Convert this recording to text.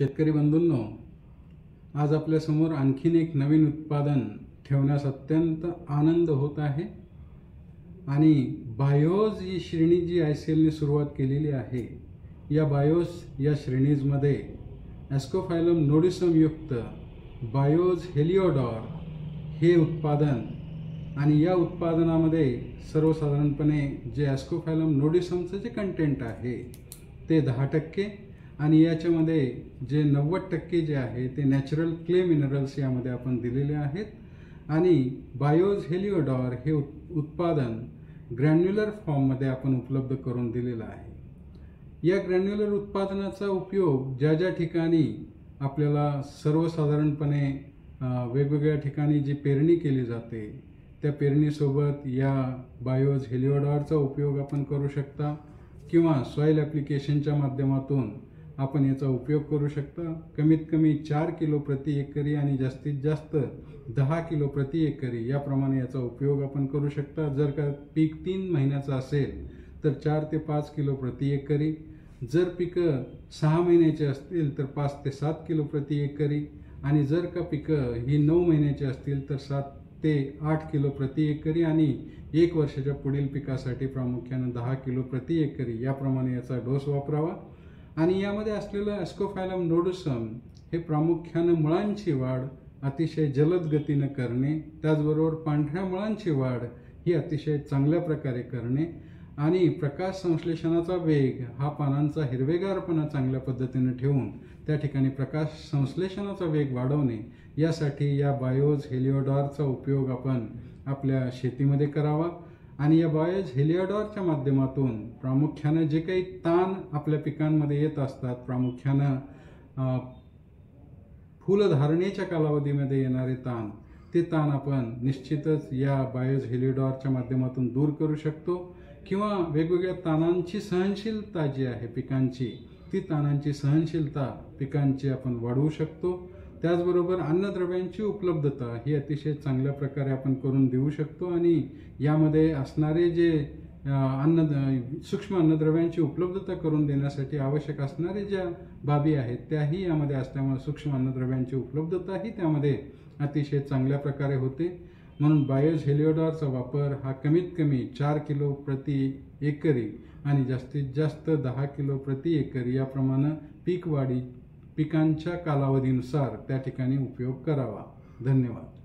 शेतकरी बंधूंनो, आज आपल्यासमोर आणखीन एक नवीन उत्पादन ठेवण्यास अत्यंत आनंद होत आहे आणि बायोज ही श्रेणी जी ICL ने सुरुवात केलेली आहे, या बायोज या श्रेणीमध्ये एस्कोफायलम नोडिसम युक्त बायोज हेलिओडॉर हे उत्पादन आणि या उत्पादनामध्ये सर्वसाधारणपणे जे एस्कोफायलम नोडिसमचं जे कंटेंट आहे ते 10% आणि याच्यामध्ये जे 90% जे आहे ते नॅचरल क्ले मिनरल्स यामध्ये आपण दिलेले आहेत आणि बायोज हेलिओडॉर हे उत्पादन ग्रॅन्युलर फॉर्ममध्ये आपण उपलब्ध करून दिलेलं आहे। या ग्रॅन्युलर उत्पादनाचा उपयोग ज्या ज्या ठिकाणी आपल्याला सर्वसाधारणपणे वेगवेगळ्या ठिकाणी जी पेरणी केली जाते त्या पेरणीसोबत या बायोज हेलिओडॉरचा उपयोग आपण करू शकता किंवा सॉइल ॲप्लिकेशनच्या माध्यमातून आपण याचा उपयोग करू शकता। कमीत कमी 4 किलो प्रति एकरी आणि जास्तीत जास्त 10 किलो प्रति एकरी याप्रमाणे याचा उपयोग आपण करू शकता। जर का पीक 3 महिन्याचं असेल तर 4 ते 5 किलो प्रति एकरी, जर पिकं 6 महिन्याचे असतील तर 5 ते 7 किलो प्रति एकरी आणि जर का पिकं ही 9 महिन्याची असतील तर 7 ते 8 किलो प्रति एकरी आणि 1 वर्षाच्या पुढील पिकासाठी प्रामुख्याने 10 किलो प्रति एकरी याप्रमाणे याचा डोस वापरावा। आणि यामध्ये असलेलं एस्कोफायलम नोडिसम हे प्रामुख्याने मुळांची वाढ अतिशय जलद गतीने करणे, त्याचबरोबर पांढऱ्या मुळांची वाढ ही अतिशय चांगल्या प्रकारे करणे आणि प्रकाश संश्लेषणाचा वेग हा पानांचा हिरवेगारपणा चांगल्या पद्धतीने ठेवून त्या ठिकाणी प्रकाश संश्लेषणाचा वेग वाढवणे यासाठी या बायोज हेलिओडॉरचा उपयोग आपण आपल्या शेतीमध्ये करावा। आणि या बायोज हेलिओडॉरच्या माध्यमातून प्रामुख्याने जे काही ताण आपल्या पिकांमध्ये येत असतात, प्रामुख्याने फुलधारणेच्या कालावधीमध्ये येणारे ताण, ते ताण आपण निश्चितच या बायोज हेलिओडॉरच्या माध्यमातून दूर करू शकतो किंवा वेगवेगळ्या ताणांची सहनशीलता जी आहे पिकांची, ती ताणांची सहनशीलता पिकांची आपण वाढवू शकतो। त्याचबरोबर अन्नद्रव्यांची उपलब्धता ही अतिशय चांगल्या प्रकारे आपण करून देऊ शकतो आणि यामध्ये असणारे जे सूक्ष्म अन्नद्रव्यांची उपलब्धता करून देण्यासाठी आवश्यक असणारे ज्या बाबी आहेत त्याही यामध्ये असल्यामुळे सूक्ष्म अन्नद्रव्यांची उपलब्धताही त्यामध्ये अतिशय चांगल्या प्रकारे होते। म्हणून बायोज हेलिओडॉरचा वापर हा कमीत कमी 4 किलो प्रति एकरी आणि जास्तीत जास्त 10 किलो प्रति एकरी याप्रमाणे पिकांच्या कालावधीनुसार त्या ठिकाणी उपयोग करावा। धन्यवाद।